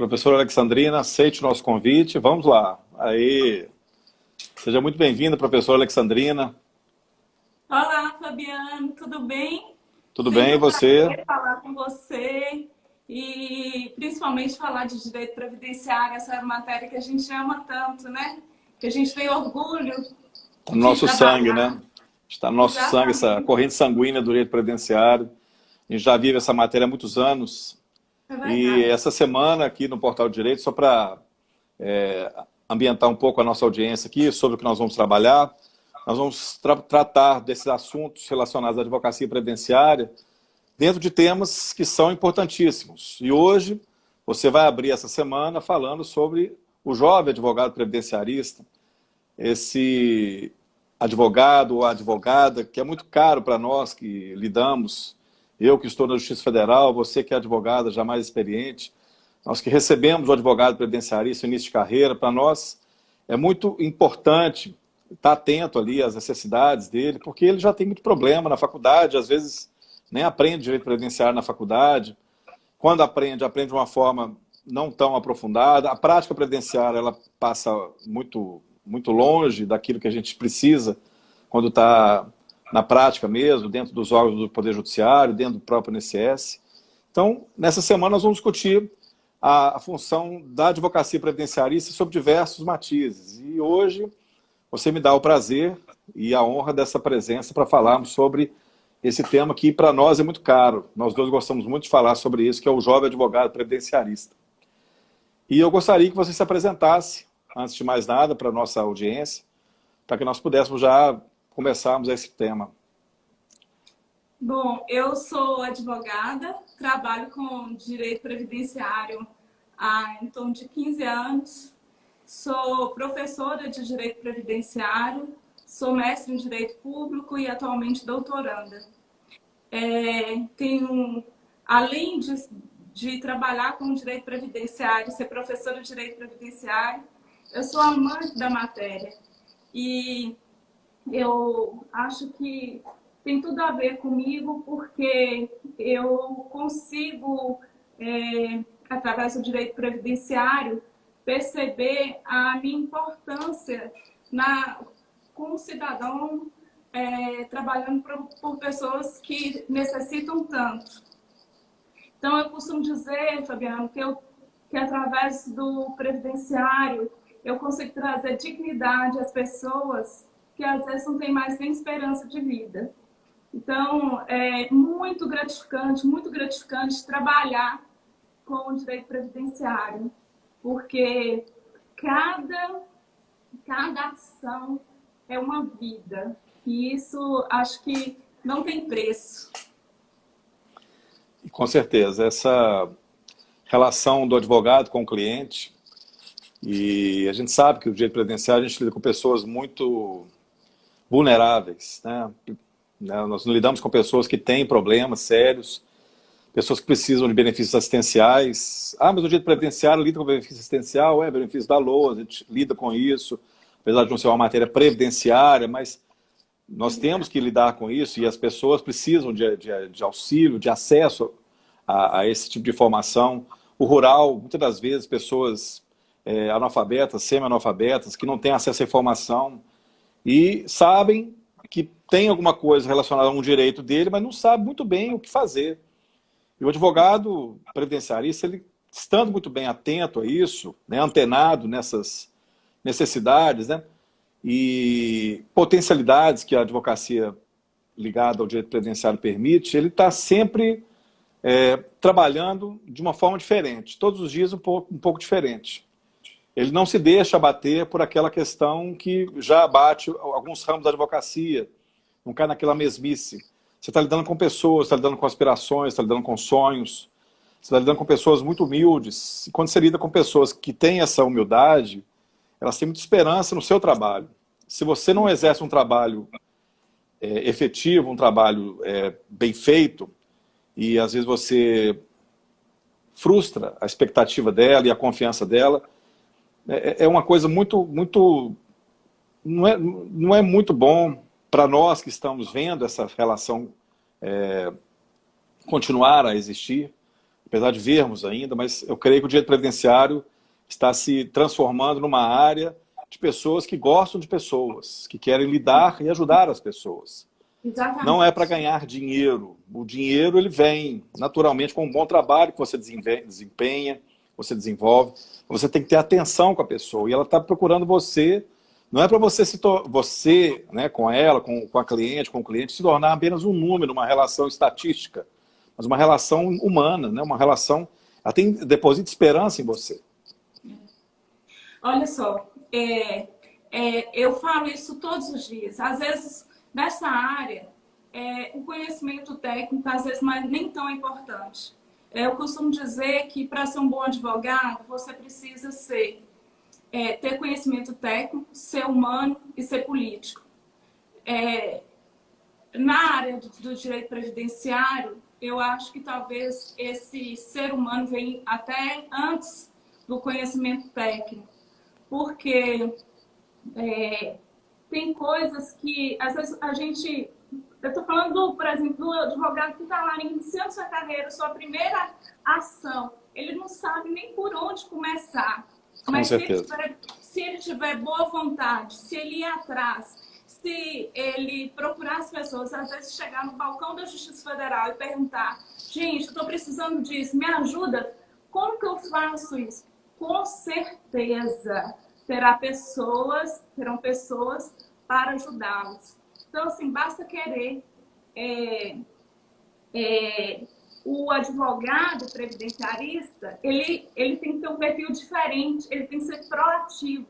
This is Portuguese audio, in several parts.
Professora Alexandrina, aceite o nosso convite. Vamos lá. Aí, seja muito bem-vinda, professora Alexandrina. Olá, Fabiano, tudo bem? Tudo bem, Sempre e um você? prazer falar com você e principalmente falar de direito previdenciário, essa matéria que a gente ama tanto, né? Que a gente tem orgulho Está no de nosso sangue, trabalhar. né? Está no nosso sangue essa Exatamente, corrente sanguínea do direito previdenciário. A gente já vive essa matéria há muitos anos. é E verdade. essa semana aqui no Portal de Direito, só para ambientar um pouco a nossa audiência aqui sobre o que nós vamos trabalhar, nós vamos tratar desses assuntos relacionados à advocacia previdenciária dentro de temas que são importantíssimos. E hoje você vai abrir essa semana falando sobre o jovem advogado previdenciarista, esse advogado ou advogada que é muito caro para nós que lidamos, eu que estou na Justiça Federal, você que é advogada já mais experiente, nós que recebemos o advogado previdenciarista no início de carreira, para nós é muito importante estar atento ali às necessidades dele, porque ele já tem muito problema na faculdade, às vezes nem aprende direito previdenciário na faculdade. Quando aprende, aprende de uma forma não tão aprofundada. A prática previdenciária ela passa muito longe daquilo que a gente precisa quando está na prática mesmo, dentro dos órgãos do Poder Judiciário, dentro do próprio INSS. Então, nessa semana nós vamos discutir a função da advocacia previdenciarista sob diversos matizes. E hoje você me dá o prazer e a honra dessa presença para falarmos sobre esse tema que para nós é muito caro. Nós dois gostamos muito de falar sobre isso, que é o jovem advogado previdenciarista. E eu gostaria que você se apresentasse, antes de mais nada, para a nossa audiência, para que nós pudéssemos já começarmos esse tema. Bom, eu sou advogada, trabalho com direito previdenciário há em torno de 15 anos. Sou professora de direito previdenciário, sou mestre em direito público e atualmente doutoranda. Tenho, além de trabalhar com direito previdenciário, ser professora de direito previdenciário, eu sou amante da matéria. E eu acho que tem tudo a ver comigo, porque eu consigo, através do direito previdenciário, perceber a minha importância como cidadão, trabalhando por pessoas que necessitam tanto. Então, eu costumo dizer, Fabiano, que através do previdenciário eu consigo trazer dignidade às pessoas que às vezes não têm mais nem esperança de vida. Então, é muito gratificante trabalhar com o direito previdenciário, porque cada, cada ação é uma vida. E isso acho que não tem preço. E, com certeza, essa relação do advogado com o cliente, e a gente sabe que o direito previdenciário a gente lida com pessoas muito vulneráveis, né? Nós não lidamos com pessoas que têm problemas sérios, pessoas que precisam de benefícios assistenciais. Ah, mas o direito previdenciário lida com benefício assistencial, benefício da LOA, a gente lida com isso, apesar de não ser uma matéria previdenciária, mas nós temos que lidar com isso e as pessoas precisam de auxílio, de acesso a esse tipo de informação. O rural, muitas das vezes, pessoas analfabetas, semi-analfabetas, que não têm acesso à informação e sabem que tem alguma coisa relacionada a um direito dele, mas não sabe muito bem o que fazer. E o advogado previdenciarista, ele estando muito bem atento a isso, né, antenado nessas necessidades, né, e potencialidades que a advocacia ligada ao direito previdenciário permite, ele está sempre trabalhando de uma forma diferente, todos os dias um pouco diferente. Ele não se deixa abater por aquela questão que já abate alguns ramos da advocacia, não cai naquela mesmice. Você está lidando com pessoas, está lidando com aspirações, está lidando com sonhos, você está lidando com pessoas muito humildes. E quando você lida com pessoas que têm essa humildade, elas têm muita esperança no seu trabalho. Se você não exerce um trabalho efetivo, um trabalho bem feito, e às vezes você frustra a expectativa dela e a confiança dela, é uma coisa não é muito bom para nós que estamos vendo essa relação continuar a existir, apesar de vermos ainda, mas eu creio que o direito previdenciário está se transformando numa área de pessoas que gostam de pessoas, que querem lidar e ajudar as pessoas. Não é para Exatamente. ganhar dinheiro. O dinheiro ele vem naturalmente com um bom trabalho que você desempenha, você desenvolve. Você tem que ter atenção com a pessoa. E ela está procurando você. Não é para você, você né, com ela, com a cliente, com o cliente, se tornar apenas um número, uma relação estatística, mas uma relação humana, né, uma relação. Ela tem, deposita esperança em você. Olha só, eu falo isso todos os dias. Às vezes, nessa área, o conhecimento técnico, às vezes, mas nem tão importante. Eu costumo dizer que, para ser um bom advogado, você precisa ter conhecimento técnico, ser humano e ser político. Na área do direito previdenciário, eu acho que talvez esse ser humano venha até antes do conhecimento técnico, porque tem coisas que, às vezes, a gente... Eu estou falando, por exemplo, do advogado que está lá iniciando sua carreira, sua primeira ação. Ele não sabe nem por onde começar. Com Mas certeza. se ele tiver boa vontade, se ele ir atrás, se ele procurar as pessoas, às vezes chegar no balcão da Justiça Federal e perguntar: gente, eu estou precisando disso, me ajuda? Como que eu faço isso? Com certeza terão pessoas para ajudá-los. Então, assim, basta querer. O advogado previdenciarista, ele tem que ter um perfil diferente, ele tem que ser proativo,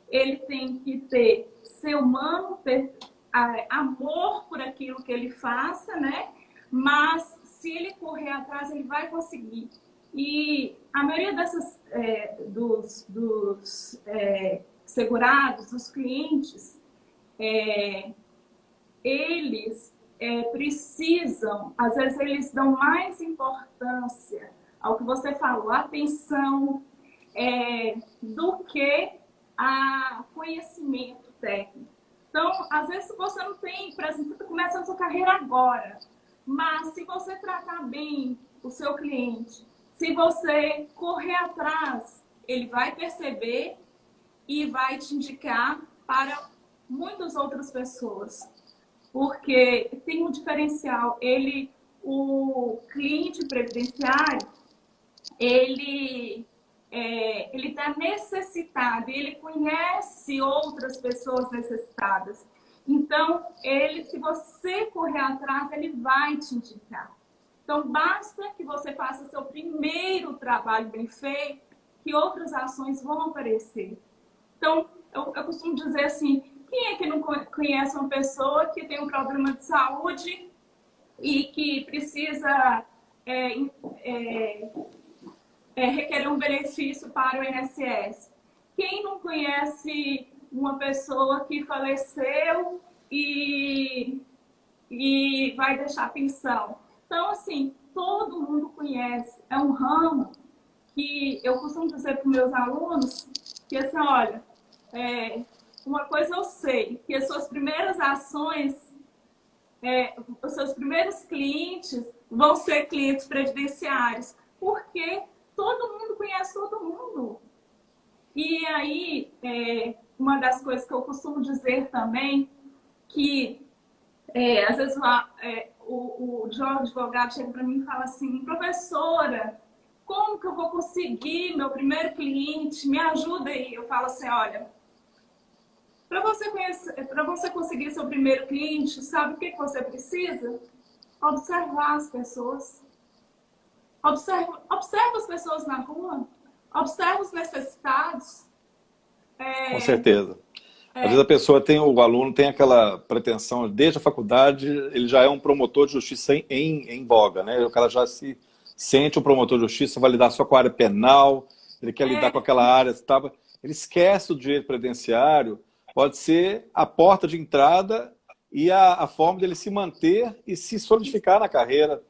ele tem que ter ser humano, ter amor por aquilo que ele faça, né? Mas se ele correr atrás, ele vai conseguir. E a maioria dos segurados, dos clientes, eles precisam, às vezes eles dão mais importância ao que você falou, atenção, do que a conhecimento técnico. Então, às vezes você não tem, por exemplo, você está começando a sua carreira agora, mas se você tratar bem o seu cliente, se você correr atrás, ele vai perceber e vai te indicar para muitas outras pessoas. Porque tem um diferencial. O cliente previdenciário, ele está necessitado, ele conhece outras pessoas necessitadas. Então, se você correr atrás, ele vai te indicar. Então, basta que você faça seu primeiro trabalho bem feito, que outras ações vão aparecer. Então, eu costumo dizer assim, quem é que não conhece uma pessoa que tem um problema de saúde e que precisa requerer um benefício para o INSS? Quem não conhece uma pessoa que faleceu e vai deixar pensão? Então, assim, todo mundo conhece. É um ramo que eu costumo dizer para os meus alunos que, assim, olha, uma coisa eu sei, que as suas primeiras ações, os seus primeiros clientes vão ser clientes previdenciários, porque todo mundo conhece todo mundo. E aí, uma das coisas que eu costumo dizer também, que às vezes o Jorge advogado chega para mim e fala assim: professora, como que eu vou conseguir meu primeiro cliente? Me ajuda aí. Eu falo assim: olha, para você conseguir seu primeiro cliente, sabe o que você precisa? Observar as pessoas. Observa as pessoas na rua. Observa os necessitados. Com certeza. Às vezes a pessoa o aluno tem aquela pretensão, desde a faculdade, ele já é um promotor de justiça em voga, né? O cara já se sente um promotor de justiça, vai lidar só com a área penal, ele quer lidar com aquela área, ele esquece o direito previdenciário, pode ser a porta de entrada e a forma dele se manter e se solidificar na carreira.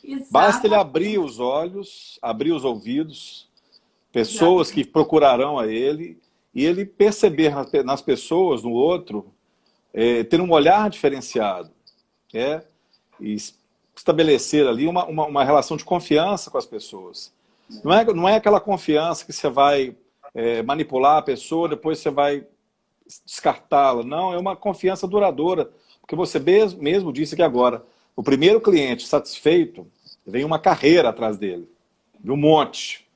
Exato. Basta ele abrir os olhos, abrir os ouvidos, pessoas que procurarão a ele, e ele perceber nas pessoas, no outro, ter um olhar diferenciado. E estabelecer ali uma relação de confiança com as pessoas. Não é aquela confiança que você vai manipular a pessoa, depois você vai descartá-la. Não, é uma confiança duradoura. Porque você mesmo disse que agora, o primeiro cliente satisfeito, vem uma carreira atrás dele. De um monte.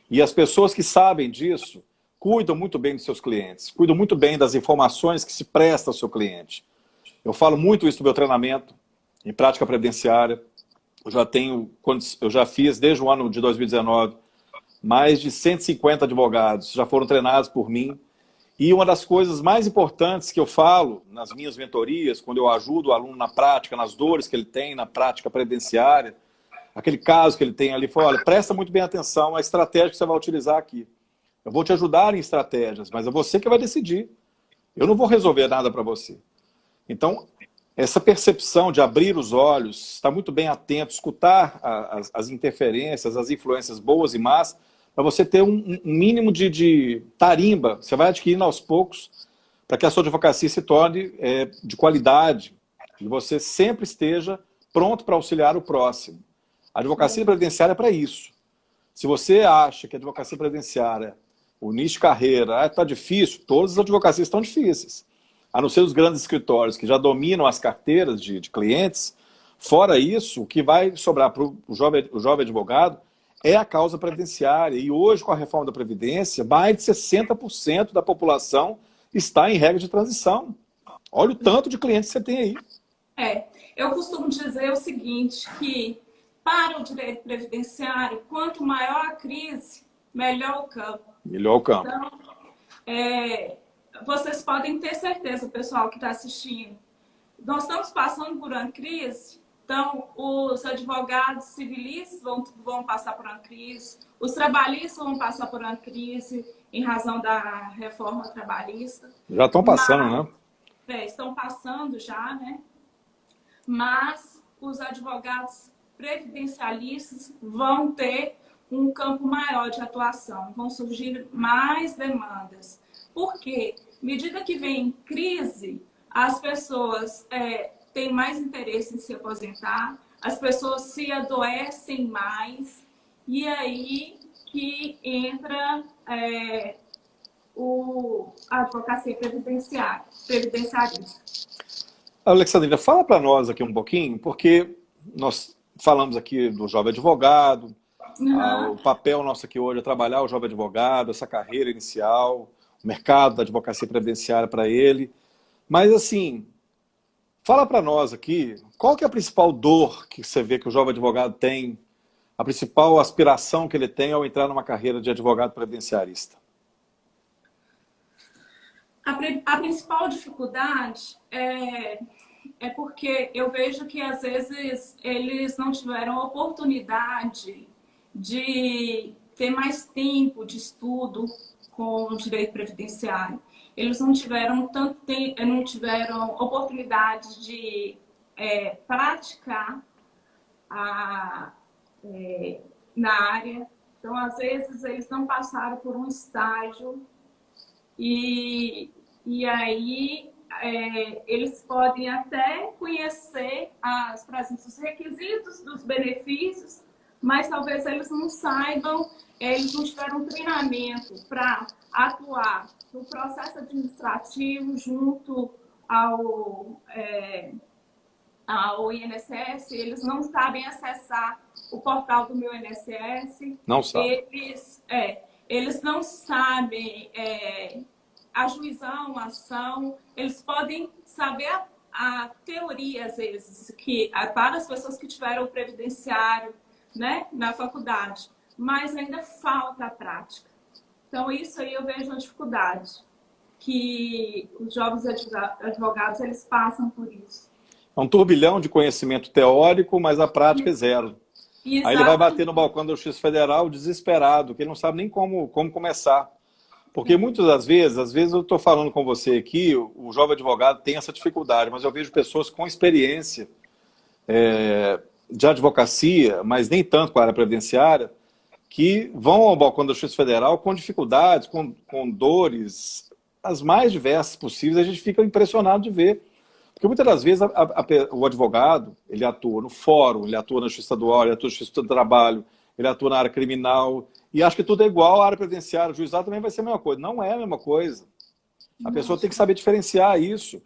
E as pessoas que sabem disso, cuidam muito bem dos seus clientes, cuidam muito bem das informações que se presta ao seu cliente. Eu falo muito isso no meu treinamento, em prática previdenciária. Eu já fiz, desde o ano de 2019, mais de 150 advogados já foram treinados por mim. E uma das coisas mais importantes que eu falo nas minhas mentorias, quando eu ajudo o aluno na prática, nas dores que ele tem na prática previdenciária, aquele caso que ele tem ali, fala, olha, presta muito bem atenção à estratégia que você vai utilizar aqui. Eu vou te ajudar em estratégias, mas é você que vai decidir. Eu não vou resolver nada para você. Então, essa percepção de abrir os olhos, estar muito bem atento, escutar as interferências, as influências boas e más, para você ter um mínimo de tarimba, você vai adquirindo aos poucos, para que a sua advocacia se torne de qualidade, e você sempre esteja pronto para auxiliar o próximo. A advocacia previdenciária é para isso. Se você acha que a advocacia previdenciária, o nicho de carreira, está difícil, todas as advocacias estão difíceis. A não ser os grandes escritórios que já dominam as carteiras de clientes, fora isso, o que vai sobrar para o jovem advogado é a causa previdenciária. E hoje, com a reforma da Previdência, mais de 60% da população está em regra de transição. Olha o tanto de clientes que você tem aí. Eu costumo dizer o seguinte, que para o direito previdenciário, quanto maior a crise, melhor o campo. Melhor o campo. Então, vocês podem ter certeza, pessoal que está assistindo, nós estamos passando por uma crise, então os advogados civilistas vão passar por uma crise, os trabalhistas vão passar por uma crise em razão da reforma trabalhista. Já estão passando, né? Estão passando já, né? Mas os advogados previdencialistas vão ter um campo maior de atuação, vão surgir mais demandas. Por quê? À medida que vem crise, as pessoas têm mais interesse em se aposentar, as pessoas se adoecem mais, e aí que entra a advocacia previdenciarista. Alexandrina, fala para nós aqui um pouquinho, porque nós falamos aqui do jovem advogado, o papel nosso aqui hoje é trabalhar o jovem advogado, essa carreira inicial, o mercado da advocacia previdenciária para ele. Mas, assim, fala para nós aqui, qual que é a principal dor que você vê que o jovem advogado tem, a principal aspiração que ele tem ao entrar numa carreira de advogado previdenciarista? A principal dificuldade é porque eu vejo que, às vezes, eles não tiveram oportunidade de ter mais tempo de estudo com o direito previdenciário. Eles não tiveram não tiveram oportunidade de praticar na área. Então, às vezes, eles não passaram por um estágio e aí eles podem até conhecer os requisitos dos benefícios, mas talvez eles não saibam, eles não tiveram treinamento para atuar no processo administrativo junto ao INSS, eles não sabem acessar o portal do meu INSS. Não sabem. Eles não sabem ajuizar uma ação, eles podem saber a teoria, às vezes, que para as pessoas que tiveram o previdenciário, né, na faculdade, mas ainda falta a prática. Então, isso aí eu vejo a dificuldade, que os jovens advogados, eles passam por isso. É um turbilhão de conhecimento teórico, mas a prática é zero. Exatamente. Aí ele vai bater no balcão do Justiça Federal desesperado, que ele não sabe nem como começar. Porque muitas das vezes eu estou falando com você aqui, o jovem advogado tem essa dificuldade, mas eu vejo pessoas com experiência de advocacia, mas nem tanto com a área previdenciária, que vão ao balcão da Justiça Federal com dificuldades, com dores, as mais diversas possíveis, a gente fica impressionado de ver. Porque muitas das vezes o advogado, ele atua no fórum, ele atua na Justiça Estadual, ele atua na Justiça do Trabalho, ele atua na área criminal, e acha que tudo é igual à área previdenciária. O juizado também vai ser a mesma coisa. Não é a mesma coisa. A pessoa tem que saber diferenciar isso.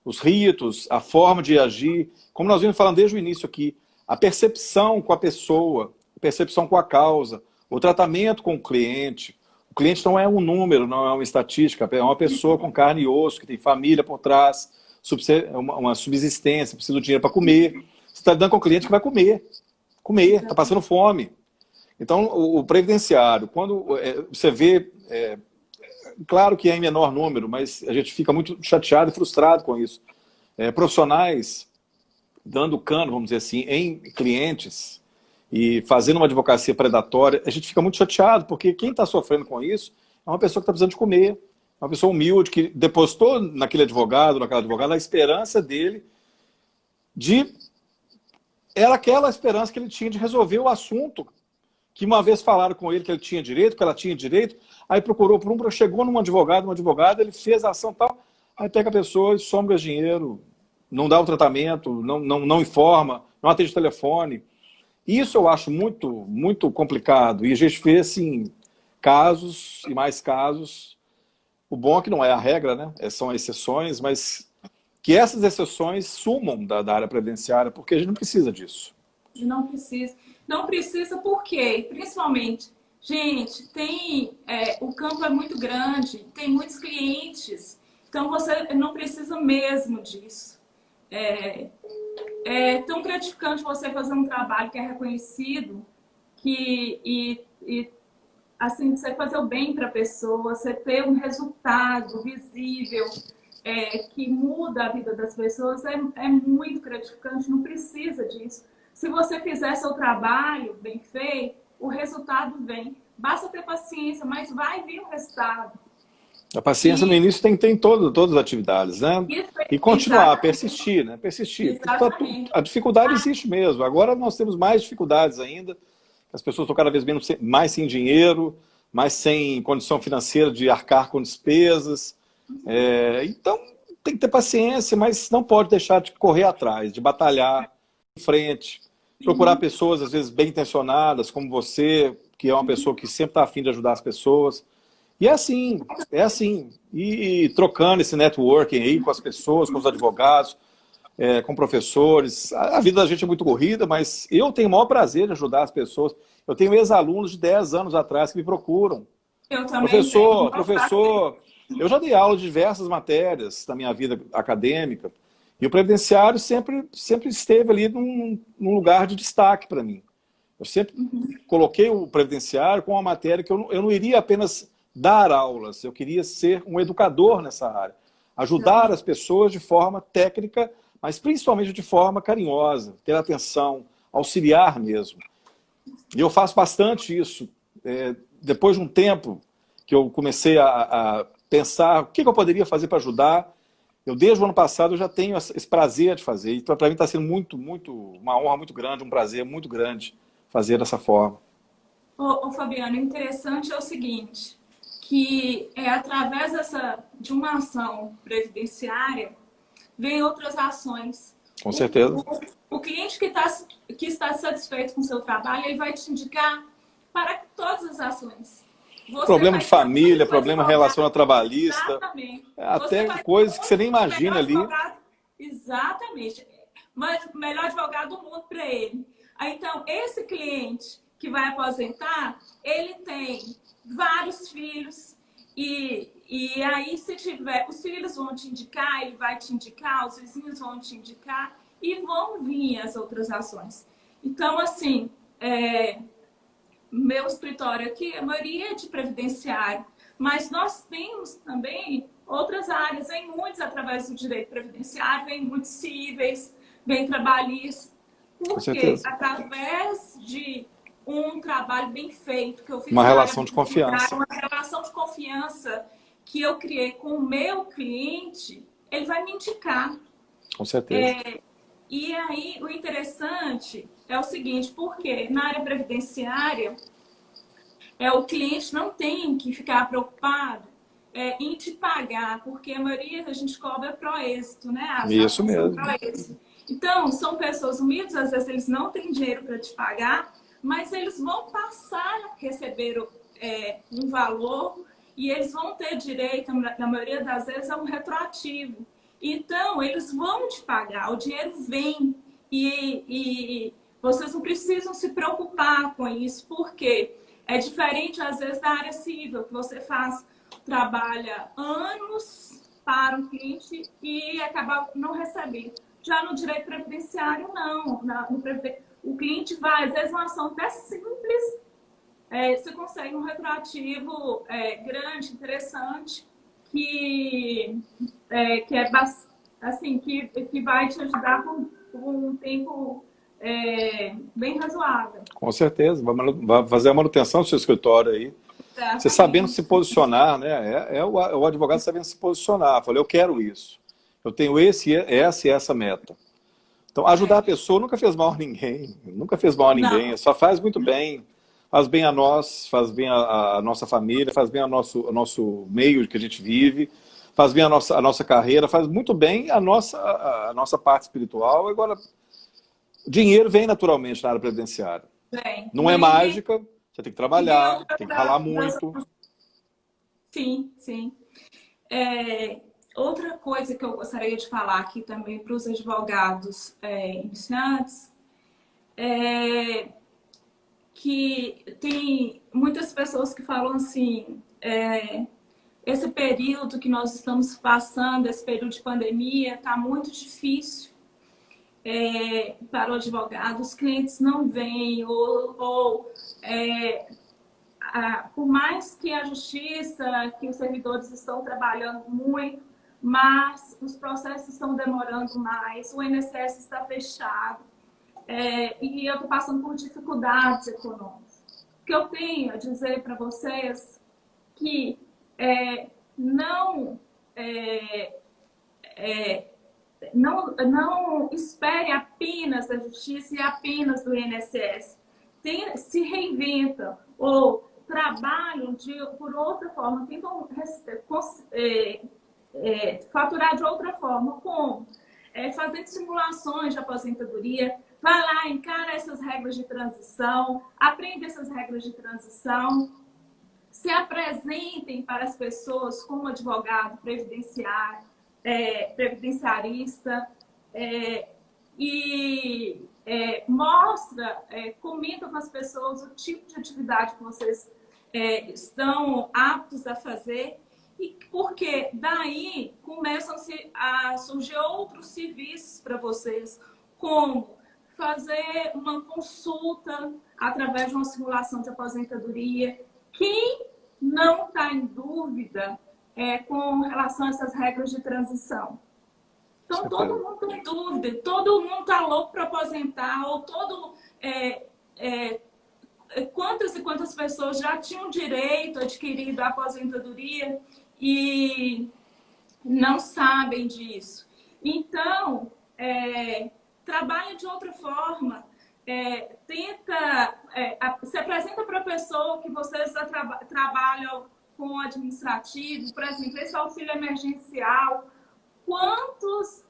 Os ritos, a forma de agir, como nós vimos falando desde o início aqui, a percepção com a pessoa, a percepção com a causa, o tratamento com o cliente. O cliente não é um número, não é uma estatística, é uma pessoa com carne e osso, que tem família por trás, uma subsistência, precisa de dinheiro para comer. Você está lidando com o cliente que vai comer, está passando fome. Então, o previdenciário, quando você vê, claro que é em menor número, mas a gente fica muito chateado e frustrado com isso. Profissionais dando cano, vamos dizer assim, em clientes e fazendo uma advocacia predatória, a gente fica muito chateado, porque quem está sofrendo com isso é uma pessoa que está precisando de comer, uma pessoa humilde que depositou naquele advogado, naquela advogada, a esperança dele era aquela esperança que ele tinha de resolver o assunto, que uma vez falaram com ele que ele tinha direito, que ela tinha direito, aí procurou por chegou num advogado, ele fez a ação tal, aí pega a pessoa e some o dinheiro, não dá o tratamento, não informa, não atende o telefone. Isso eu acho muito, muito complicado. E a gente vê, assim, casos e mais casos. O bom é que não é a regra, né? São exceções, mas que essas exceções sumam da área previdenciária, porque a gente não precisa disso. Não precisa. Não precisa por quê? Principalmente, gente, o campo é muito grande, tem muitos clientes, então você não precisa mesmo disso. É tão gratificante você fazer um trabalho que é reconhecido assim, você fazer o bem para a pessoa, você ter um resultado visível que muda a vida das pessoas, é muito gratificante, não precisa disso. Se você fizer seu trabalho bem feito, o resultado vem. Basta ter paciência, mas vai vir o resultado. A paciência no início tem em todas as atividades, né? E continuar, persistir, né? Persistir. A dificuldade existe mesmo. Agora nós temos mais dificuldades ainda. As pessoas estão cada vez mais sem dinheiro, mais sem condição financeira de arcar com despesas. Então, tem que ter paciência, mas não pode deixar de correr atrás, de batalhar em frente. Procurar pessoas, às vezes, bem intencionadas, como você, que é uma pessoa que sempre está a fim de ajudar as pessoas. E é assim. E trocando esse networking aí com as pessoas, com os advogados, com professores. A vida da gente é muito corrida, mas eu tenho o maior prazer de ajudar as pessoas. Eu tenho ex-alunos de 10 anos atrás que me procuram. Eu também Professor, eu já dei aula de diversas matérias na minha vida acadêmica, e o previdenciário sempre esteve ali num lugar de destaque para mim. Eu sempre coloquei o previdenciário com uma matéria que eu não iria apenas dar aulas, eu queria ser um educador nessa área. Ajudar as pessoas de forma técnica, mas principalmente de forma carinhosa, ter atenção, auxiliar mesmo. E eu faço bastante isso. Depois de um tempo que eu comecei a pensar o que eu poderia fazer para ajudar, desde o ano passado, eu já tenho esse prazer de fazer. Então, para mim está sendo uma honra muito grande, um prazer muito grande fazer dessa forma. Fabiano, o interessante é o seguinte, que através de uma ação previdenciária, vem outras ações. Com certeza. O cliente que está satisfeito com o seu trabalho, ele vai te indicar para todas as ações. Problema de família, problema em relação a trabalhista. Exatamente. Até coisas que você nem imagina ali. Exatamente. Mas o melhor advogado do mundo para ele. Então, esse cliente que vai aposentar, ele tem vários filhos e aí, se tiver, os filhos vão te indicar, ele vai te indicar, os vizinhos vão te indicar e vão vir as outras ações. Então, assim, meu escritório aqui, a maioria é de previdenciário, mas nós temos também outras áreas, vem muitos através do direito previdenciário, vem muitos cíveis, vem trabalhistas, porque através de um trabalho bem feito, que eu fiz uma relação de confiança. Uma relação de confiança que eu criei com o meu cliente, ele vai me indicar. Com certeza. E aí, o interessante é o seguinte, porque na área previdenciária, o cliente não tem que ficar preocupado em te pagar, porque a maioria da gente cobra pro êxito, né? As Isso ações são mesmo. pro êxito. Então, são pessoas humildes, às vezes eles não têm dinheiro para te pagar, mas eles vão passar a receber um valor e eles vão ter direito, na maioria das vezes, a um retroativo. Então, eles vão te pagar, o dinheiro vem e vocês não precisam se preocupar com isso, porque é diferente, às vezes, da área civil, que você trabalha anos para um cliente e acaba não recebendo. Já no direito previdenciário, não. O cliente vai, às vezes, uma ação até simples, você consegue um retroativo grande, interessante, que é assim, que vai te ajudar por um tempo bem razoável. Com certeza. Vai fazer a manutenção do seu escritório aí. Você sabendo se Exatamente. posicionar, né? O advogado sabendo se posicionar. Falei, eu quero isso. Eu tenho essa e essa meta. Então, ajudar a pessoa nunca fez mal a ninguém. Nunca fez mal a ninguém. Não, Só faz muito bem. Faz bem a nós, faz bem a nossa família, faz bem ao nosso meio que a gente vive, faz bem a nossa carreira, faz muito bem a nossa parte espiritual. Agora, dinheiro vem naturalmente na área previdenciária. Não é vem, mágica, você tem que e vem trabalhar, outra tem que ralar das. muito. Sim, sim. Outra coisa que eu gostaria de falar aqui também para os advogados iniciantes é que tem muitas pessoas que falam assim, esse período que nós estamos passando, esse período de pandemia, está muito difícil para o advogado, os clientes não vêm, por mais que a justiça, que os servidores estão trabalhando muito, mas os processos estão demorando mais, o INSS está fechado, e eu estou passando por dificuldades econômicas. O que eu tenho a dizer para vocês que não, não espere apenas da justiça e apenas do INSS. Se reinventam ou trabalham por outra forma, tentam faturar de outra forma, como fazendo simulações de aposentadoria, vai lá, encara essas regras de transição, aprende essas regras de transição, se apresentem para as pessoas como advogado previdenciário, previdenciarista, e mostra, comenta com as pessoas o tipo de atividade que vocês estão aptos a fazer, e porque daí começam a surgir outros serviços para vocês, como fazer uma consulta através de uma simulação de aposentadoria. Quem não está em dúvida com relação a essas regras de transição? Então, todo mundo tem dúvida, todo mundo está louco para aposentar, ou quantas e quantas pessoas já tinham direito adquirido à aposentadoria e não sabem disso. Então, trabalha de outra forma, se apresenta para a pessoa que vocês trabalham com administrativo, por exemplo, esse auxílio emergencial, quantos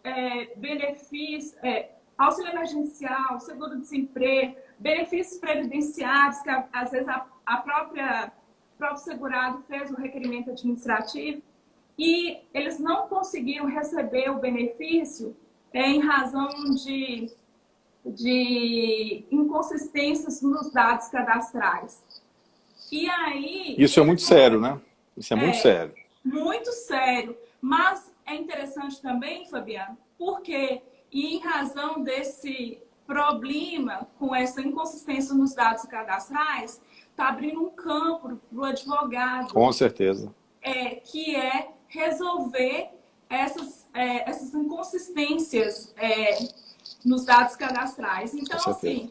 benefícios, auxílio emergencial, seguro-desemprego, benefícios previdenciários, que às vezes o próprio segurado fez o requerimento administrativo e eles não conseguiram receber o benefício em razão de inconsistências nos dados cadastrais. E aí... Isso é muito sério, né? Isso é muito sério. Muito sério. Mas é interessante também, Fabiano, porque em razão desse problema com essa inconsistência nos dados cadastrais, está abrindo um campo para o advogado. Com certeza. Que é resolver essas inconsistências nos dados cadastrais. Então, assim,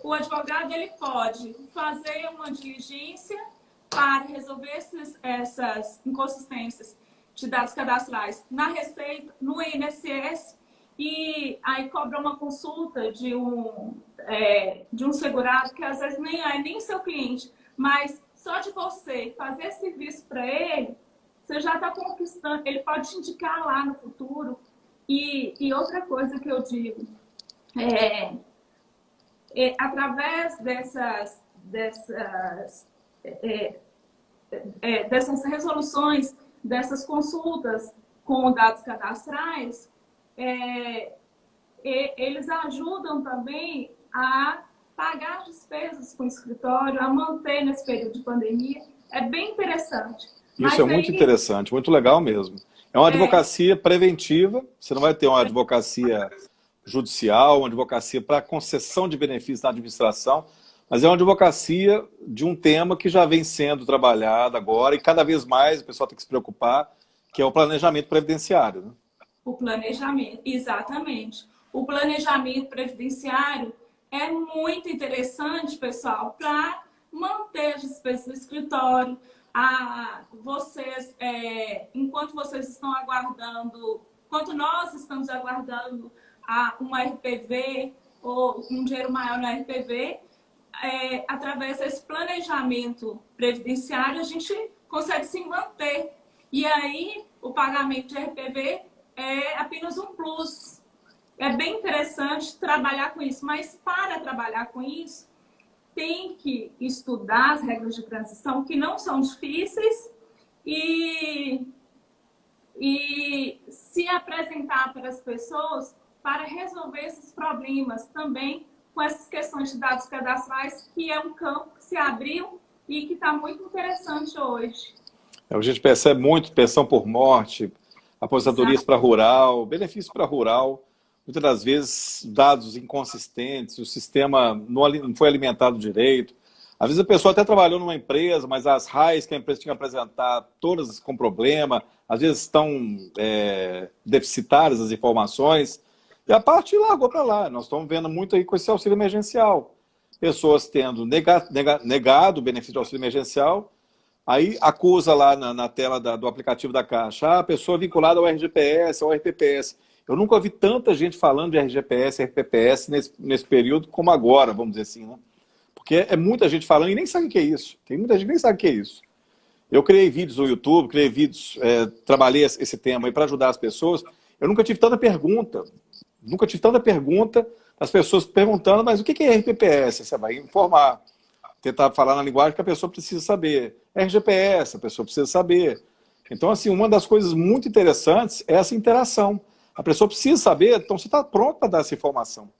o advogado ele pode fazer uma diligência para resolver essas inconsistências de dados cadastrais na Receita, no INSS, e aí cobra uma consulta de um segurado que às vezes nem é nem seu cliente, mas só de você fazer serviço para ele, você já está conquistando, ele pode te indicar lá no futuro. E outra coisa que eu digo, através dessas resoluções, dessas consultas com dados cadastrais, eles ajudam também a pagar despesas com o escritório, a manter nesse período de pandemia. É bem interessante. Isso é muito interessante, muito legal mesmo. É uma advocacia preventiva, você não vai ter uma advocacia judicial, uma advocacia para concessão de benefícios na administração, mas é uma advocacia de um tema que já vem sendo trabalhado agora e cada vez mais o pessoal tem que se preocupar, que é o planejamento previdenciário. Né? O planejamento, exatamente. O planejamento previdenciário é muito interessante, pessoal, para manter as despesas do escritório. Vocês, enquanto vocês estão aguardando, enquanto nós estamos aguardando uma RPV ou um dinheiro maior na RPV, através desse planejamento previdenciário, a gente consegue se manter. E aí, o pagamento de RPV é apenas um plus. É bem interessante trabalhar com isso, mas para trabalhar com isso, tem que estudar as regras de transição, que não são difíceis, e se apresentar para as pessoas para resolver esses problemas também com essas questões de dados cadastrais, que é um campo que se abriu e que está muito interessante hoje. A gente percebe muito pensão por morte, aposentadorias para rural, benefício para rural. Muitas das vezes, dados inconsistentes, o sistema não foi alimentado direito. Às vezes a pessoa até trabalhou numa empresa, mas as RAIs que a empresa tinha que apresentar, todas com problema, às vezes estão deficitárias as informações, e a parte largou para lá. Nós estamos vendo muito aí com esse auxílio emergencial. Pessoas tendo negado o benefício de auxílio emergencial, aí acusa lá na tela do aplicativo da Caixa, a pessoa vinculada ao RGPS, ao RPPS. Eu nunca ouvi tanta gente falando de RGPS, RPPS nesse período como agora, vamos dizer assim, né? Porque é muita gente falando e nem sabe o que é isso. Tem muita gente que nem sabe o que é isso. Eu criei vídeos no YouTube, criei vídeos, trabalhei esse tema aí para ajudar as pessoas. Eu nunca tive tanta pergunta. Nunca tive tanta pergunta das pessoas perguntando, mas o que é RPPS? Você vai informar. Tentar falar na linguagem que a pessoa precisa saber. RGPS, a pessoa precisa saber. Então, assim, uma das coisas muito interessantes é essa interação. A pessoa precisa saber, então você está pronto para dar essa informação.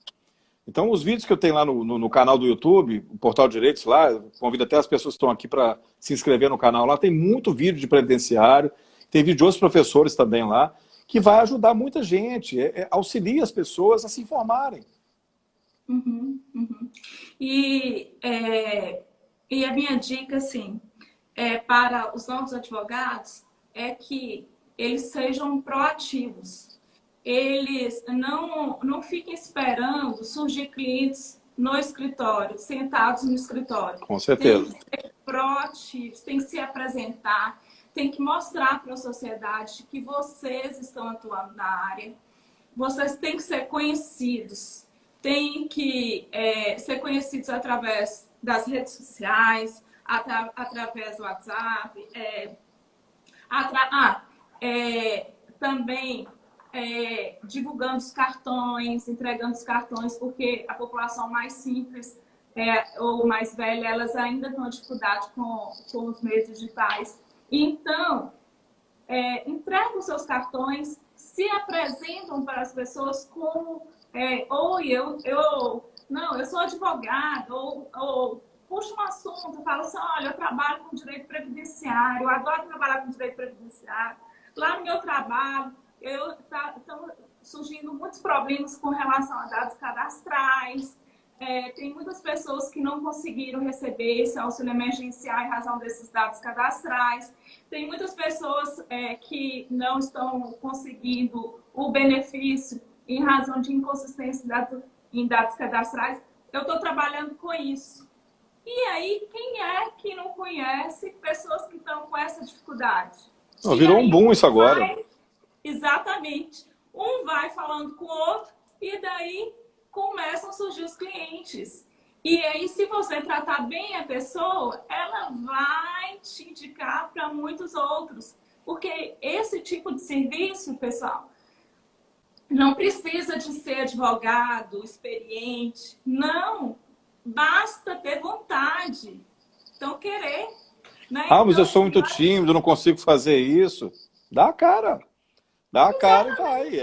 Então, os vídeos que eu tenho lá no canal do YouTube, o Portal Direitos lá, convido até as pessoas que estão aqui para se inscrever no canal lá, tem muito vídeo de previdenciário, tem vídeo de outros professores também lá, que vai ajudar muita gente, auxilia as pessoas a se informarem. E a minha dica, assim, para os novos advogados é que eles sejam proativos. Eles não fiquem esperando surgir clientes no escritório, sentados no escritório. Com certeza. Tem que ser proativos, tem que se apresentar, tem que mostrar para a sociedade que vocês estão atuando na área. Vocês têm que ser conhecidos. Tem que ser conhecidos através das redes sociais, através do WhatsApp. Também divulgando os cartões, entregando os cartões, porque a população mais simples ou mais velha, elas ainda têm dificuldade com os meios digitais. Então, entregam os seus cartões, se apresentam para as pessoas como oi, eu sou advogado, ou puxa um assunto, fala assim, olha, eu trabalho com direito previdenciário, eu adoro trabalhar com direito previdenciário. Lá no meu trabalho, estão surgindo muitos problemas com relação a dados cadastrais. Tem muitas pessoas que não conseguiram receber esse auxílio emergencial em razão desses dados cadastrais. Tem muitas pessoas que não estão conseguindo o benefício em razão de inconsistência em dados cadastrais. Eu estou trabalhando com isso. E aí, quem é que não conhece pessoas que estão com essa dificuldade? Virou um boom isso agora. Exatamente. Um vai falando com o outro e daí começam a surgir os clientes. E aí, se você tratar bem a pessoa, ela vai te indicar para muitos outros. Porque esse tipo de serviço, pessoal, não precisa de ser advogado, experiente. Não. Basta ter vontade. Então, querer. Né? Ah, mas Então, eu sou assim, muito tímido, não consigo fazer isso. Dá a cara. Dá a cara e vai.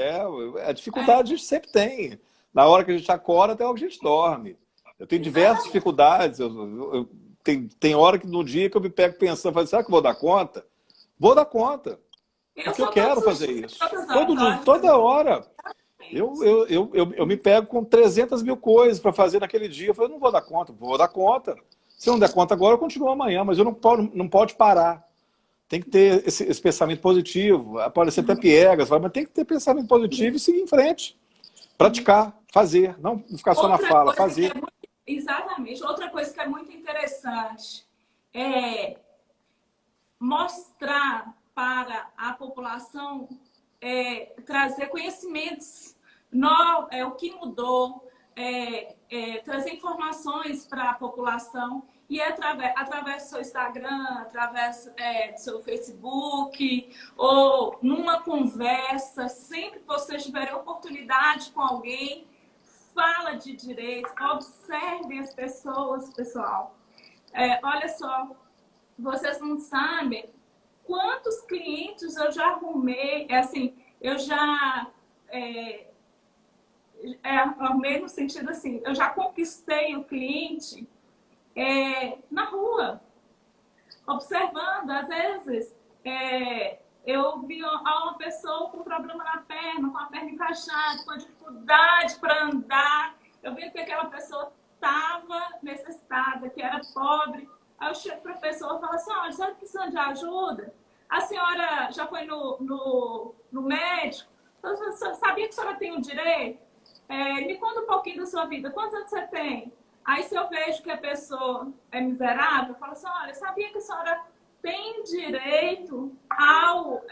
A dificuldade a gente sempre tem. Na hora que a gente acorda até a hora que a gente dorme. Eu tenho diversas exatamente. dificuldades. Tem hora que no dia que eu me pego pensando, falo, será que eu vou dar conta? Vou dar conta. Eu Porque eu sou todos quero os fazer dias, isso. todas as horas, Toda hora. Eu me pego com 300 mil coisas para fazer naquele dia. Eu falei, não vou dar conta. Vou dar conta. Se eu não der conta agora, eu continuo amanhã. Mas eu não pode parar. Tem que ter esse pensamento positivo. Pode ser até piegas, mas tem que ter pensamento positivo e seguir em frente. Praticar, fazer. Não ficar só na Outra fala, coisa que fazer. é muito, exatamente, outra coisa que é muito interessante é mostrar para a população, trazer conhecimentos, o que mudou, trazer informações para a população e através do seu Instagram, através do seu Facebook, ou numa conversa, sempre que vocês tiverem oportunidade com alguém, fala de direitos, observem as pessoas, pessoal. Olha só, vocês não sabem quantos clientes eu já arrumei, assim, eu já arrumei no sentido assim, eu já conquistei o cliente na rua, observando, às vezes, eu vi uma pessoa com problema na perna, com a perna encaixada, com dificuldade para andar, eu vi que aquela pessoa estava necessitada, que era pobre. Aí eu chego para a pessoa e falo assim, olha, a senhora precisa de ajuda? A senhora já foi no médico? Você sabia que a senhora tem o direito? Me conta um pouquinho da sua vida. Quantos anos você tem? Aí se eu vejo que a pessoa é miserável, eu falo assim, olha, sabia que a senhora tem direito a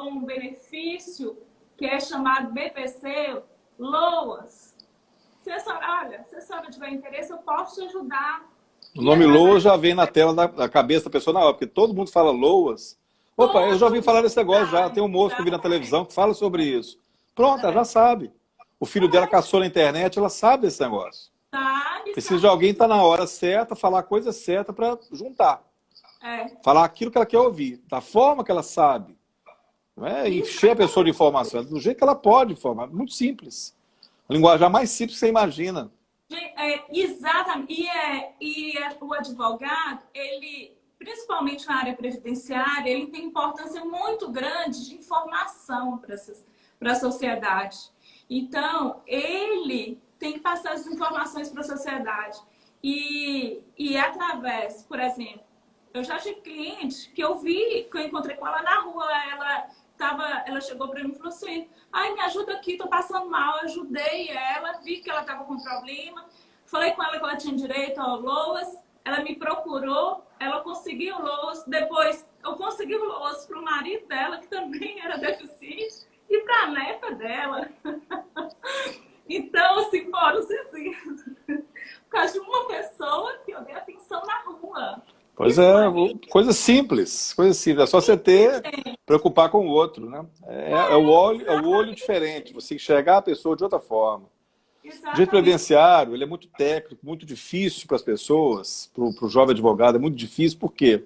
um benefício que é chamado BPC, LOAS? Se a senhora tiver interesse, eu posso te ajudar. O E nome Loas através já vem na tela da cabeça da pessoa na hora, porque todo mundo fala Loas. Opa, eu já ouvi todo falar desse mundo negócio já. Tem um moço que eu vi na televisão que fala sobre isso. Pronto, ela já sabe. O filho dela caçou na internet, ela sabe desse negócio. sabe, Precisa de alguém estar na hora certa, falar a coisa certa para juntar. Falar aquilo que ela quer ouvir, da forma que ela sabe. Não é encher a pessoa de informação, do jeito que ela pode informar. Muito simples. A linguagem mais simples que você imagina. Exatamente. O advogado, ele, principalmente na área previdenciária, ele tem importância muito grande de informação para a sociedade. Então, ele tem que passar as informações para a sociedade. E através, por exemplo, eu já tive cliente que que eu encontrei com ela na rua, ela chegou para mim e falou assim, ai, me ajuda aqui, tô passando mal. Eu ajudei ela, vi que ela estava com problema, falei com ela que ela tinha direito ao LOAS, ela me procurou, ela conseguiu o LOAS, depois eu consegui o LOAS para o marido dela, que também era deficiente, e para a neta dela. Então, assim, foram assim, por causa de uma pessoa que eu dei atenção na rua. Pois Isso é, aí, coisa simples, coisa simples. É só você preocupar com o outro, né? É o olho diferente, você enxergar a pessoa de outra forma. O direito exatamente. previdenciário, ele é muito técnico, muito difícil para as pessoas, para o jovem advogado, é muito difícil, por quê?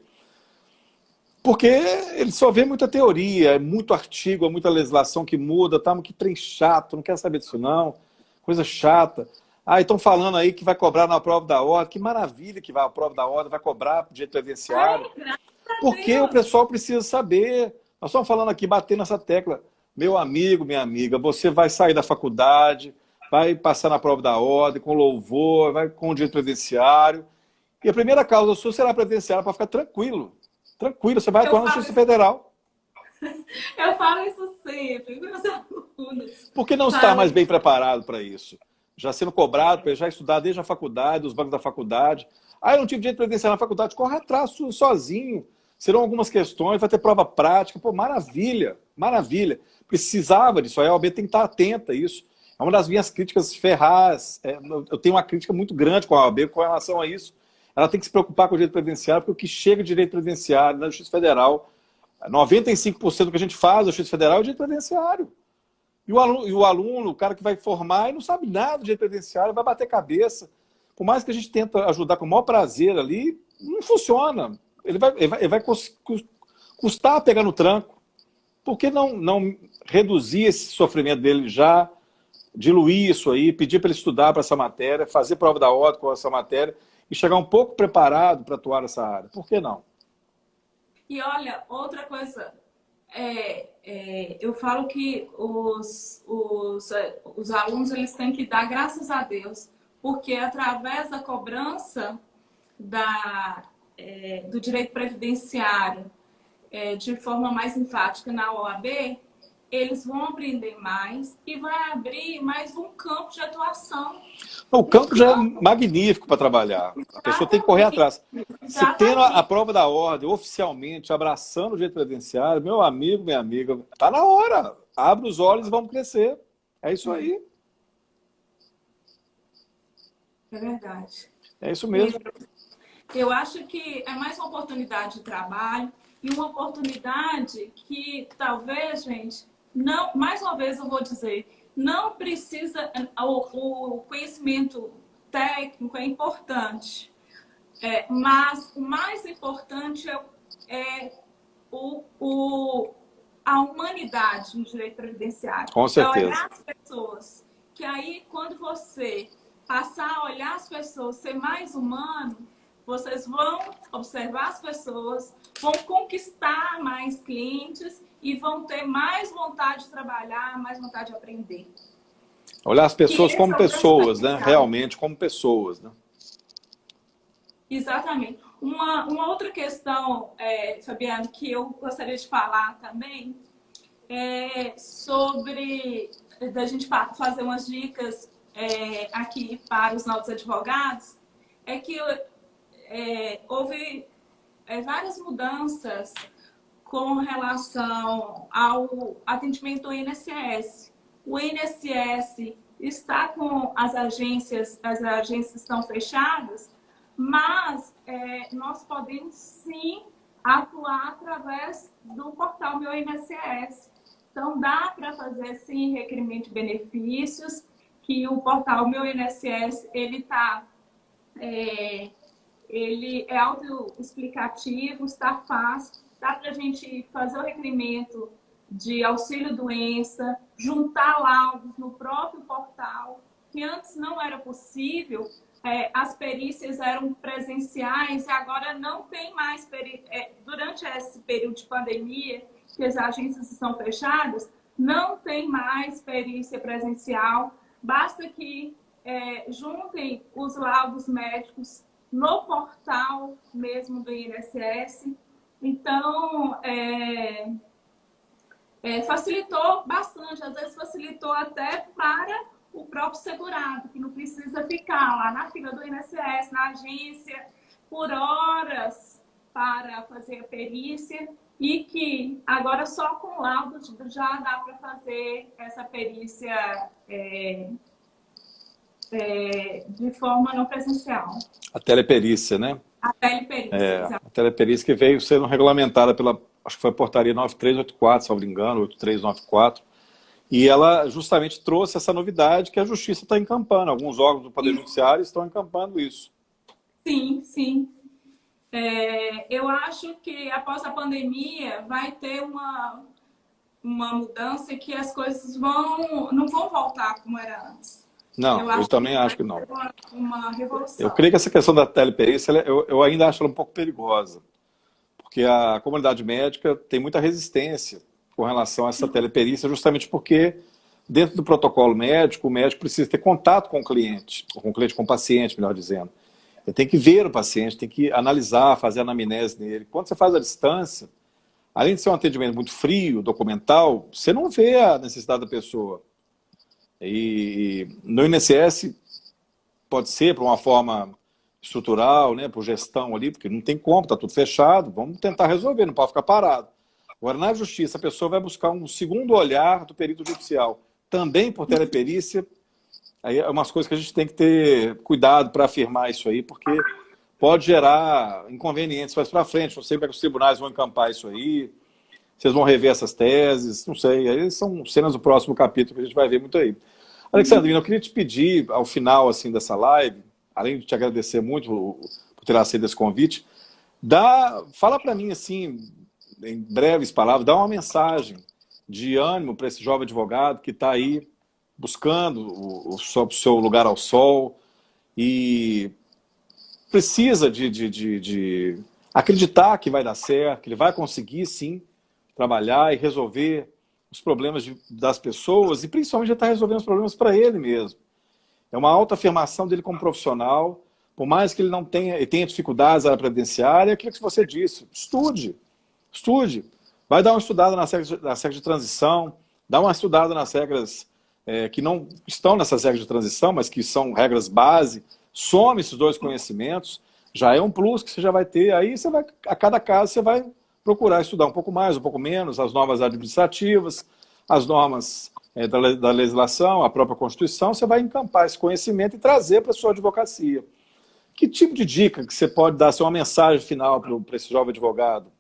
Porque ele só vê muita teoria, é muito artigo, é muita legislação que muda, tá? Que trem chato, não quer saber disso não, coisa chata. Ah, estão falando aí que vai cobrar na prova da ordem, que maravilha que vai a prova da ordem, vai cobrar para o direito previdenciário. Graças a Porque o Deus. pessoal precisa saber. Nós estamos falando aqui, batendo nessa tecla. Meu amigo, minha amiga, você vai sair da faculdade, vai passar na prova da ordem, com louvor, vai com o direito previdenciário. E a primeira causa sua será previdenciária para ficar tranquilo. Tranquilo, você vai atuar na Justiça Federal. Eu falo isso sempre, meus alunos. Por que não estar mais bem preparado para isso? Já sendo cobrado, para já estudar desde a faculdade, os bancos da faculdade. Ah, eu não tive direito previdenciário na faculdade, corre atrás sozinho. Serão algumas questões, vai ter prova prática. Pô, maravilha, maravilha. Precisava disso, a OAB tem que estar atenta a isso. É uma das minhas críticas ferraz. Eu tenho uma crítica muito grande com a OAB com relação a isso. Ela tem que se preocupar com o direito previdenciário, porque o que chega de direito previdenciário na Justiça Federal 95% do que a gente faz no Justiça Federal é o direito previdenciário. E o aluno, o cara que vai formar, ele não sabe nada do direito previdenciário, vai bater cabeça. Por mais que a gente tenta ajudar com o maior prazer ali, não funciona. Ele vai custar pegar no tranco. Por que não reduzir esse sofrimento dele já, diluir isso aí, pedir para ele estudar para essa matéria, fazer prova da ordem com essa matéria e chegar um pouco preparado para atuar nessa área? Por que não? E olha, outra coisa, eu falo que os alunos eles têm que dar graças a Deus, porque através da cobrança do direito previdenciário de forma mais enfática na OAB, eles vão aprender mais e vai abrir mais um campo de atuação. O campo já é magnífico para trabalhar. A pessoa tem que correr atrás. Se tendo a prova da ordem oficialmente, abraçando o direito previdenciário, meu amigo, minha amiga, está na hora. Abre os olhos e vamos crescer. É isso aí. É verdade. É isso mesmo. Eu acho que é mais uma oportunidade de trabalho e uma oportunidade que talvez, gente, não, mais uma vez eu vou dizer, não precisa, o conhecimento técnico é importante, mas o mais importante é a humanidade no direito previdenciário. Com certeza. É olhar as pessoas, que aí quando você passar a olhar as pessoas, ser mais humano, vocês vão observar as pessoas, vão conquistar mais clientes e vão ter mais vontade de trabalhar, mais vontade de aprender. Olhar as pessoas como pessoas, né? Realmente como pessoas, né? Exatamente. Uma outra questão, Fabiano, que eu gostaria de falar também é sobre da gente fazer umas dicas aqui para os novos advogados, é que houve várias mudanças com relação ao atendimento do INSS. O INSS está com as agências estão fechadas, mas nós podemos sim atuar através do portal Meu INSS. Então dá para fazer sim requerimento de benefícios, que o portal Meu INSS ele é autoexplicativo, está fácil, dá para a gente fazer o requerimento de auxílio-doença, juntar laudos no próprio portal, que antes não era possível, as perícias eram presenciais e agora não tem mais, durante esse período de pandemia, que as agências estão fechadas, não tem mais perícia presencial, basta que juntem os laudos médicos no portal mesmo do INSS. Então, facilitou bastante, às vezes facilitou até para o próprio segurado, que não precisa ficar lá na fila do INSS, na agência, por horas para fazer a perícia, e que agora só com laudos já dá para fazer essa perícia de forma não presencial. A teleperícia, né? A teleperícia, a teleperícia que veio sendo regulamentada pela, acho que foi a portaria 9384, se não me engano, 8394, e ela justamente trouxe essa novidade que a Justiça está encampando. Alguns órgãos do Poder Judiciário estão encampando isso. Sim, sim. Eu acho que após a pandemia vai ter uma mudança que as coisas não vão voltar como era antes. Não, eu também acho que não. Uma revolução. Eu creio que essa questão da teleperícia, eu ainda acho ela um pouco perigosa, porque a comunidade médica tem muita resistência com relação a essa teleperícia, justamente porque dentro do protocolo médico, o médico precisa ter contato com o cliente, com o paciente, melhor dizendo. Ele tem que ver o paciente, tem que analisar, fazer a anamnese nele. Quando você faz a distância, além de ser um atendimento muito frio, documental, você não vê a necessidade da pessoa. E no INSS pode ser por uma forma estrutural, né, por gestão ali, porque não tem como, está tudo fechado, vamos tentar resolver, não pode ficar parado. Agora, na Justiça, a pessoa vai buscar um segundo olhar do perito judicial, também por teleperícia. Aí é umas coisas que a gente tem que ter cuidado para afirmar isso aí, porque pode gerar inconvenientes mais para frente. Não sei como é que os tribunais vão encampar isso aí. Vocês vão rever essas teses? Não sei. Aí são cenas do próximo capítulo que a gente vai ver muito aí. Alexandrina, eu queria te pedir, ao final assim, dessa live, além de te agradecer muito por ter aceito esse convite, fala para mim, assim, em breves palavras, dá uma mensagem de ânimo para esse jovem advogado que está aí buscando o seu lugar ao sol e precisa de acreditar que vai dar certo, que ele vai conseguir, sim, trabalhar e resolver os problemas das pessoas e principalmente já está resolvendo os problemas para ele mesmo. É uma autoafirmação dele como profissional, por mais que ele não tenha dificuldades na área previdenciária, é aquilo que você disse, estude, vai dar uma estudada nas regras de transição, dá uma estudada nas regras que não estão nessas regras de transição, mas que são regras base, some esses dois conhecimentos, já é um plus que você já vai ter, aí você vai, a cada caso você vai procurar estudar um pouco mais, um pouco menos, as normas administrativas, as normas da legislação, a própria Constituição, você vai encampar esse conhecimento e trazer para a sua advocacia. Que tipo de dica que você pode dar, assim, uma mensagem final para esse jovem advogado?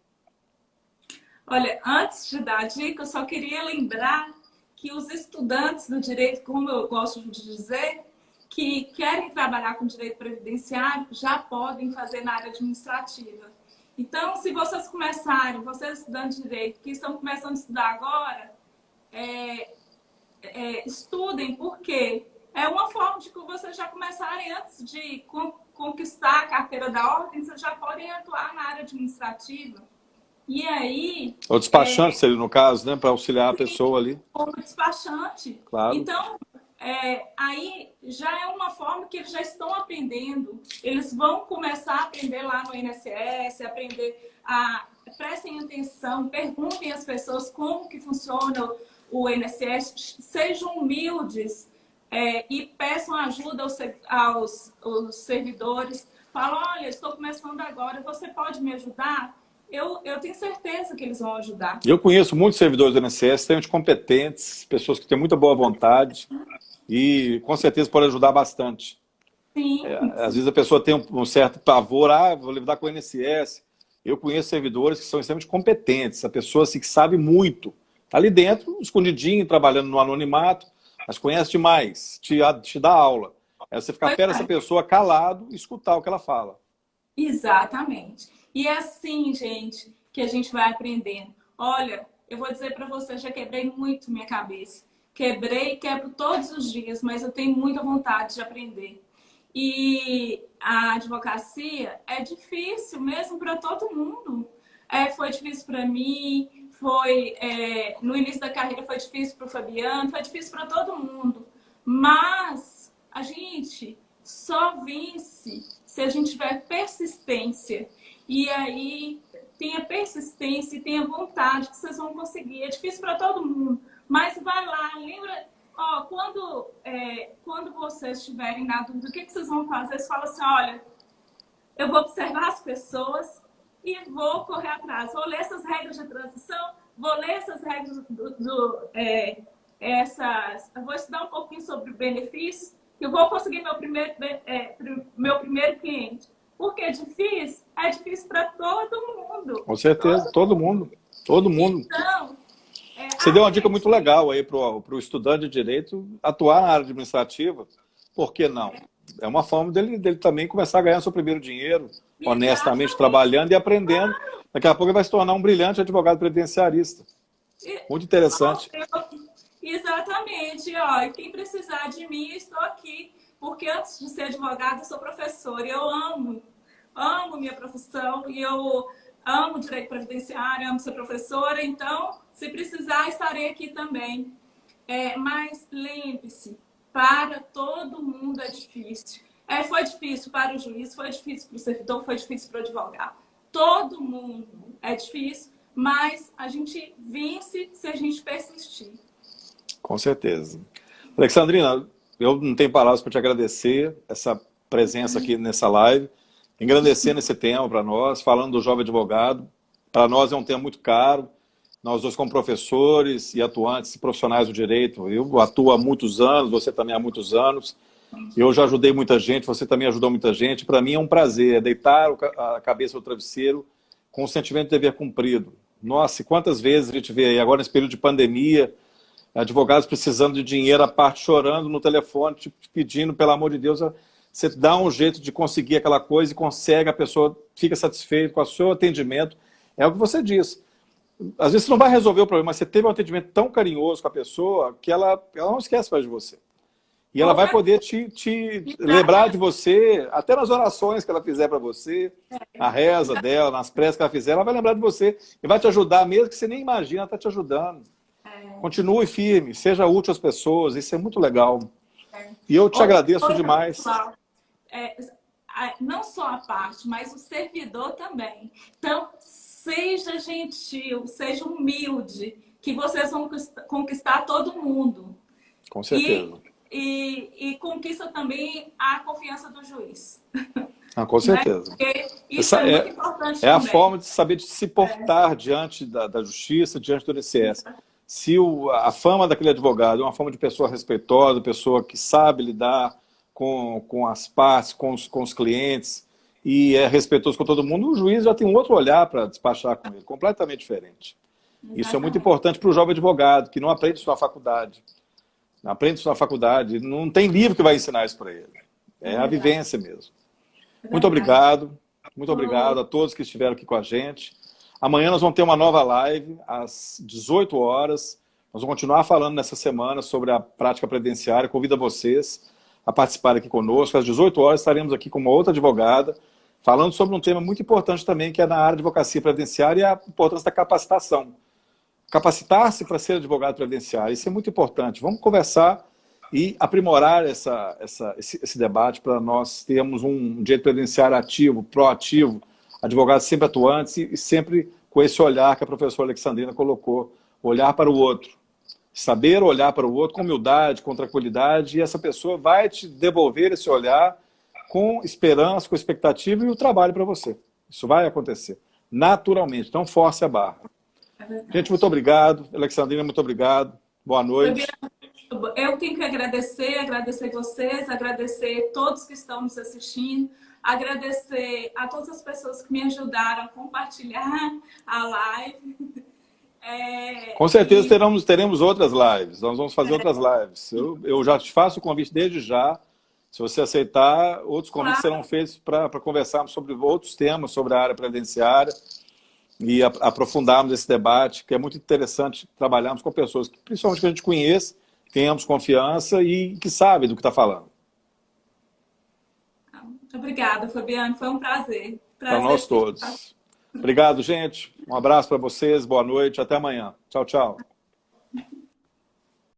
Olha, antes de dar a dica, eu só queria lembrar que os estudantes do direito, como eu gosto de dizer, que querem trabalhar com direito previdenciário, já podem fazer na área administrativa. Então, se vocês começarem, vocês estudantes de direito, que estão começando a estudar agora, estudem, porque é uma forma de que vocês já começarem, antes de conquistar a carteira da ordem, vocês já podem atuar na área administrativa. E aí... O despachante seria, no caso, né, para auxiliar a pessoa ali. Como despachante. Claro. Então, aí já é uma forma que eles já estão aprendendo. Eles vão começar a aprender lá no INSS, prestem atenção, perguntem às pessoas como que funciona o INSS, sejam humildes e peçam ajuda aos servidores. Falam, olha, estou começando agora, você pode me ajudar? Eu tenho certeza que eles vão ajudar. Eu conheço muitos servidores do INSS, extremamente competentes, pessoas que têm muita boa vontade e com certeza podem ajudar bastante. Sim. Às vezes a pessoa tem um certo pavor, vou lidar com o INSS. Eu conheço servidores que são extremamente competentes, a pessoa assim, que sabe muito. Está ali dentro, escondidinho, trabalhando no anonimato, mas conhece demais, te dá aula. É você ficar perto dessa pessoa calado e escutar o que ela fala. Exatamente. E é assim, gente, que a gente vai aprendendo. Olha, eu vou dizer para você, já quebrei muito minha cabeça. Quebro todos os dias, mas eu tenho muita vontade de aprender. E a advocacia é difícil mesmo para todo mundo. Foi difícil para mim, no início da carreira foi difícil para o Fabiano, foi difícil para todo mundo. Mas a gente só vence se a gente tiver persistência. E aí, tenha persistência e tenha vontade que vocês vão conseguir. É difícil para todo mundo, mas vai lá, lembra... quando vocês estiverem na dúvida, o que vocês vão fazer? Vocês falam assim, olha, eu vou observar as pessoas e vou correr atrás. Vou ler essas regras de transição, vou ler essas regras eu vou estudar um pouquinho sobre benefícios e vou conseguir meu primeiro cliente. Porque é difícil para todo mundo. Com certeza, todo mundo. Então, você deu uma dica muito legal aí para o estudante de direito atuar na área administrativa. Por que não? É uma forma dele também começar a ganhar seu primeiro dinheiro, honestamente trabalhando e aprendendo. Daqui a pouco ele vai se tornar um brilhante advogado previdenciarista. Muito interessante. Exatamente. E quem precisar de mim, estou aqui. Porque antes de ser advogada, eu sou professora. E eu amo minha profissão. E eu amo direito previdenciário, amo ser professora. Então, se precisar, estarei aqui também. Mas lembre-se, para todo mundo é difícil. Foi difícil para o juiz, foi difícil para o servidor, foi difícil para o advogado. Todo mundo é difícil, mas a gente vence se a gente persistir. Com certeza. Alexandrina, eu não tenho palavras para te agradecer essa presença aqui nessa live, engrandecendo esse tema para nós, falando do jovem advogado. Para nós é um tema muito caro. Nós dois, como professores e atuantes e profissionais do direito, eu atuo há muitos anos, você também há muitos anos. Eu já ajudei muita gente, você também ajudou muita gente. Para mim é um prazer deitar a cabeça no travesseiro com o sentimento de dever cumprido. Nossa, e quantas vezes a gente vê aí, agora nesse período de pandemia, advogados precisando de dinheiro, a parte chorando no telefone, te pedindo, pelo amor de Deus, você dá um jeito de conseguir aquela coisa e consegue, a pessoa fica satisfeita com o seu atendimento. É o que você diz. Às vezes você não vai resolver o problema, mas você teve um atendimento tão carinhoso com a pessoa que ela não esquece mais de você. E ela vai poder te lembrar de você, até nas orações que ela fizer para você, a reza dela, nas preces que ela fizer, ela vai lembrar de você e vai te ajudar, mesmo que você nem imagina, ela está te ajudando. Continue firme, seja útil às pessoas, isso é muito legal. E eu te agradeço demais. Pessoal, não só a parte, mas o servidor também. Então, seja gentil, seja humilde, que vocês vão conquistar todo mundo. Com certeza. E conquista também a confiança do juiz. Com certeza. Né? Porque isso é muito importante também. É a forma de saber de se portar diante da justiça, diante do INSS. Se a fama daquele advogado é uma fama de pessoa respeitosa, pessoa que sabe lidar com as partes, com os clientes, e é respeitoso com todo mundo, o juiz já tem um outro olhar para despachar com ele, completamente diferente. Exatamente. Isso é muito importante para o jovem advogado, que não aprende isso na faculdade. Não aprende isso na faculdade, não tem livro que vai ensinar isso para ele. É a vivência mesmo. Muito obrigado a todos que estiveram aqui com a gente. Amanhã nós vamos ter uma nova live, às 18 horas. Nós vamos continuar falando nessa semana sobre a prática previdenciária. Convido a vocês a participar aqui conosco. Às 18 horas estaremos aqui com uma outra advogada, falando sobre um tema muito importante também, que é na área de advocacia previdenciária e a importância da capacitação. Capacitar-se para ser advogado previdenciário, isso é muito importante. Vamos conversar e aprimorar esse debate para nós termos um direito previdenciário ativo, proativo, advogados sempre atuantes e sempre com esse olhar que a professora Alexandrina colocou, olhar para o outro. Saber olhar para o outro com humildade, com tranquilidade, e essa pessoa vai te devolver esse olhar com esperança, com expectativa e o trabalho para você. Isso vai acontecer, naturalmente. Então, force a barra. Gente, muito obrigado. Alexandrina, muito obrigado. Boa noite. Eu tenho que agradecer vocês, agradecer todos que estão nos assistindo, agradecer a todas as pessoas que me ajudaram a compartilhar a live. Com certeza teremos outras lives. Nós vamos fazer outras lives. Eu já te faço o convite desde já. Se você aceitar, outros convites serão feitos para conversarmos sobre outros temas, sobre a área previdenciária e aprofundarmos esse debate, que é muito interessante trabalharmos com pessoas que, principalmente, que a gente conheça, tenhamos confiança e que sabem do que está falando. Obrigada, Fabiane. Foi um prazer. Para nós todos. Obrigado, gente. Um abraço para vocês. Boa noite. Até amanhã. Tchau, tchau.